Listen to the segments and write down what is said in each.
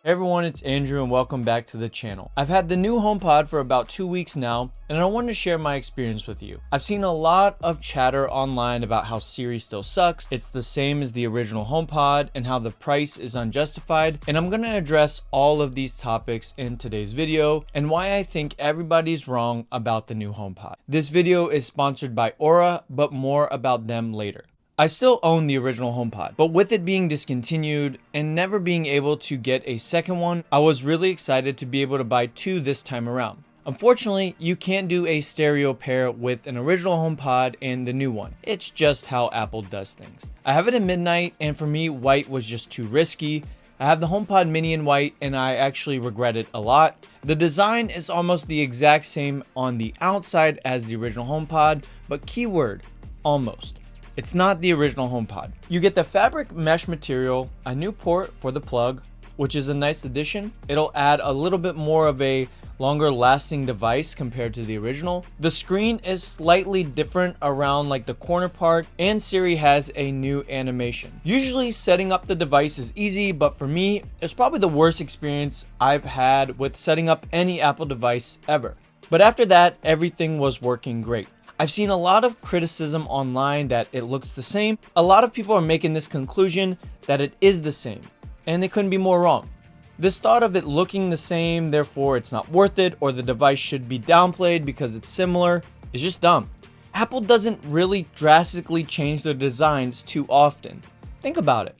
Hey everyone, it's Andrew and welcome back to the channel. I've had the new HomePod for about 2 weeks now, and I wanted to share my experience with you. I've seen a lot of chatter online about how Siri still sucks, it's the same as the original HomePod, and how the price is unjustified, and I'm gonna address all of these topics in today's video, and why I think everybody's wrong about the new HomePod. This video is sponsored by Aura, but more about them later. I still own the original HomePod, but with it being discontinued and never being able to get a second one, I was really excited to be able to buy two this time around. Unfortunately, you can't do a stereo pair with an original HomePod and the new one. It's just how Apple does things. I have it in midnight, and for me, white was just too risky. I have the HomePod mini in white, and I actually regret it a lot. The design is almost the exact same on the outside as the original HomePod, but keyword, almost. It's not the original HomePod. You get the fabric mesh material, a new port for the plug, which is a nice addition. It'll add a little bit more of a longer lasting device compared to the original. The screen is slightly different around like the corner part, and Siri has a new animation. Usually setting up the device is easy, but for me, it's probably the worst experience I've had with setting up any Apple device ever. But after that, everything was working great. I've seen a lot of criticism online that it looks the same. A lot of people are making this conclusion that it is the same, and they couldn't be more wrong. This thought of it looking the same, therefore it's not worth it, or the device should be downplayed because it's similar, is just dumb. Apple doesn't really drastically change their designs too often. Think about it.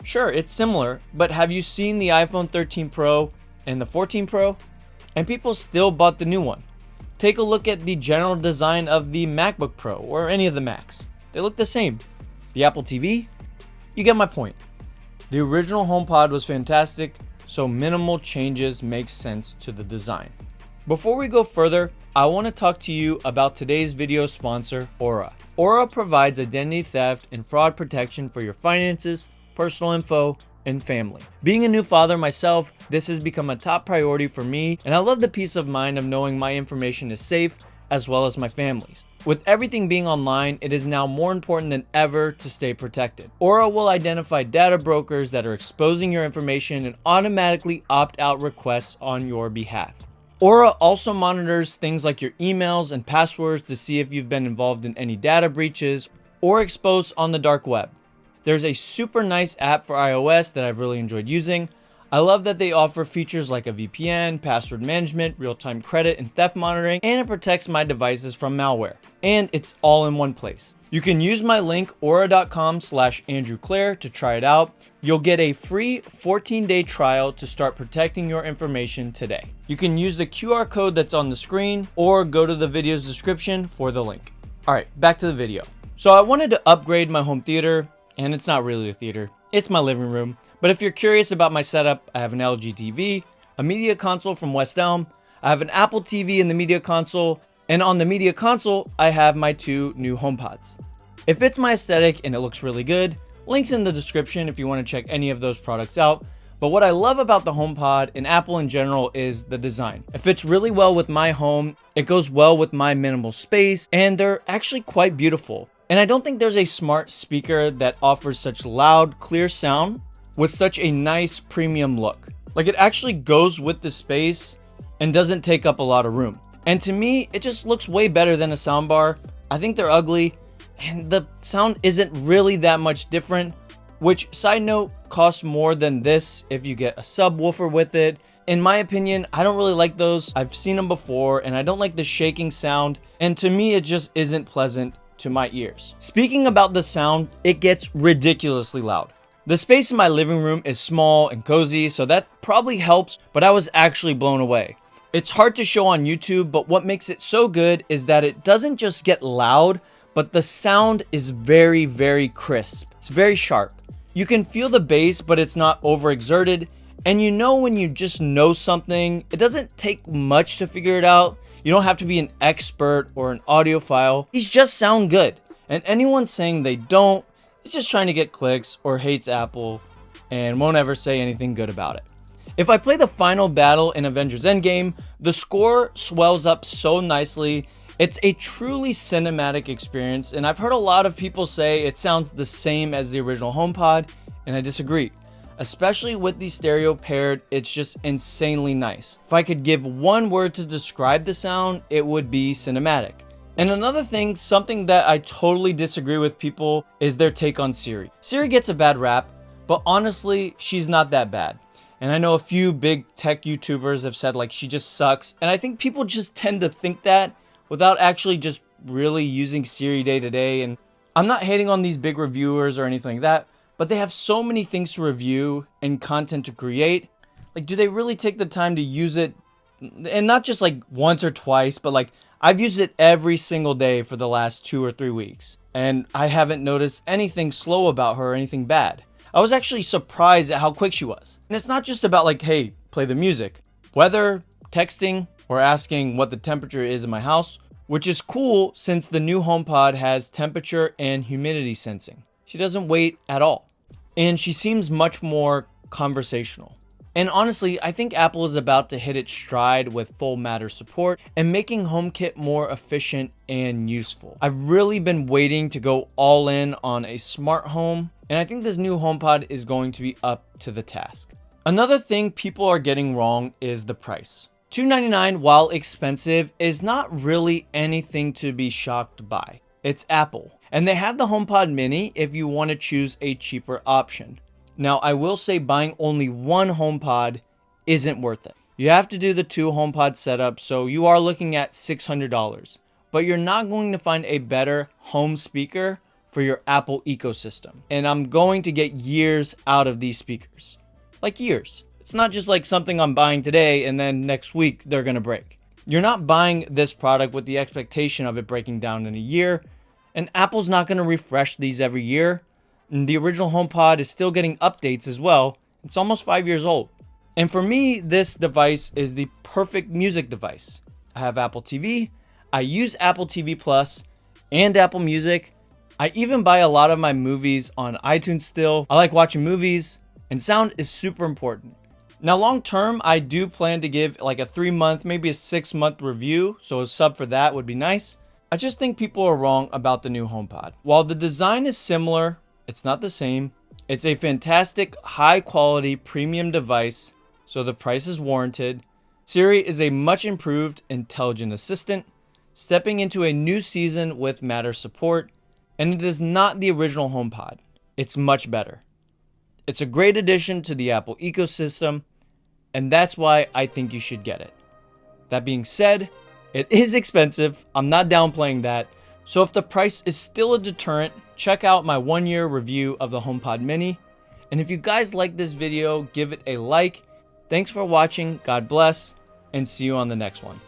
Sure, it's similar, but have you seen the iPhone 13 Pro and the 14 Pro? And people still bought the new one. Take a look at the general design of the MacBook Pro or any of the Macs. They look the same. The Apple TV? You get my point. The original HomePod was fantastic, so minimal changes make sense to the design. Before we go further, I want to talk to you about today's video sponsor, Aura. Aura provides identity theft and fraud protection for your finances, personal info, and family. Being a new father myself, this has become a top priority for me, and I love the peace of mind of knowing my information is safe, as well as my family's. With everything being online, it is now more important than ever to stay protected. Aura will identify data brokers that are exposing your information and automatically opt out requests on your behalf. Aura also monitors things like your emails and passwords to see if you've been involved in any data breaches or exposed on the dark web. There's a super nice app for iOS that I've really enjoyed using. I love that they offer features like a VPN, password management, real-time credit and theft monitoring, and it protects my devices from malware. And it's all in one place. You can use my link aura.com/AndrewClaire to try it out. You'll get a free 14-day trial to start protecting your information today. You can use the QR code that's on the screen or go to the video's description for the link. All right, back to the video. So I wanted to upgrade my home theater. And it's not really a theater, it's my living room. But if you're curious about my setup, I have an LG TV, a media console from West Elm, I have an Apple TV in the media console, and on the media console, I have my two new HomePods. It fits my aesthetic and it looks really good. Links in the description if you want to check any of those products out. But what I love about the HomePod and Apple in general is the design. It fits really well with my home, it goes well with my minimal space, and they're actually quite beautiful. And I don't think there's a smart speaker that offers such loud, clear sound with such a nice premium look. Like it actually goes with the space and doesn't take up a lot of room. And to me, it just looks way better than a soundbar. I think they're ugly and the sound isn't really that much different, which, side note, costs more than this if you get a subwoofer with it. In my opinion, I don't really like those. I've seen them before and I don't like the shaking sound. And to me, it just isn't pleasant to my ears. Speaking about the sound, it gets ridiculously loud. The space in my living room is small and cozy, so that probably helps, but I was actually blown away. It's hard to show on YouTube, but what makes it so good is that it doesn't just get loud, but the sound is very, very crisp. It's very sharp. You can feel the bass, but it's not overexerted, and you know when you just know something, it doesn't take much to figure it out. You don't have to be an expert or an audiophile. These just sound good. And anyone saying they don't is just trying to get clicks or hates Apple and won't ever say anything good about it. If I play the final battle in Avengers Endgame, the score swells up so nicely. It's a truly cinematic experience, and I've heard a lot of people say it sounds the same as the original HomePod, and I disagree. Especially with the stereo paired, it's just insanely nice. If I could give one word to describe the sound, it would be cinematic. And another thing, something that I totally disagree with people, is their take on Siri. Siri gets a bad rap, but honestly, she's not that bad. And I know a few big tech YouTubers have said like she just sucks. And I think people just tend to think that without actually just really using Siri day to day. And I'm not hating on these big reviewers or anything like that, but they have so many things to review and content to create. Like, do they really take the time to use it? And not just like once or twice, but like I've used it every single day for the last 2 or 3 weeks. And I haven't noticed anything slow about her or anything bad. I was actually surprised at how quick she was. And it's not just about like, hey, play the music. Weather, texting, or asking what the temperature is in my house, which is cool since the new HomePod has temperature and humidity sensing. She doesn't wait at all. And she seems much more conversational. And honestly, I think Apple is about to hit its stride with full Matter support and making HomeKit more efficient and useful. I've really been waiting to go all in on a smart home, and I think this new HomePod is going to be up to the task. Another thing people are getting wrong is the price. $299, while expensive, is not really anything to be shocked by. It's Apple, and they have the HomePod Mini if you want to choose a cheaper option. Now, I will say buying only one HomePod isn't worth it. You have to do the 2 HomePod setup, so you are looking at $600. But you're not going to find a better home speaker for your Apple ecosystem. And I'm going to get years out of these speakers. Like years. It's not just like something I'm buying today and then next week they're going to break. You're not buying this product with the expectation of it breaking down in a year. And Apple's not going to refresh these every year. And the original HomePod is still getting updates as well. It's almost 5 years old. And for me, this device is the perfect music device. I have Apple TV. I use Apple TV Plus and Apple Music. I even buy a lot of my movies on iTunes still. I like watching movies, and sound is super important. Now, long term, I do plan to give like a 3-month, maybe a 6-month review. So a sub for that would be nice. I just think people are wrong about the new HomePod. While the design is similar, it's not the same. It's a fantastic, high-quality, premium device, so the price is warranted. Siri is a much improved, intelligent assistant, stepping into a new season with Matter support, and it is not the original HomePod. It's much better. It's a great addition to the Apple ecosystem, and that's why I think you should get it. That being said, it is expensive. I'm not downplaying that. So if the price is still a deterrent, check out my 1-year review of the HomePod Mini. And if you guys like this video, give it a like. Thanks for watching. God bless, and see you on the next one.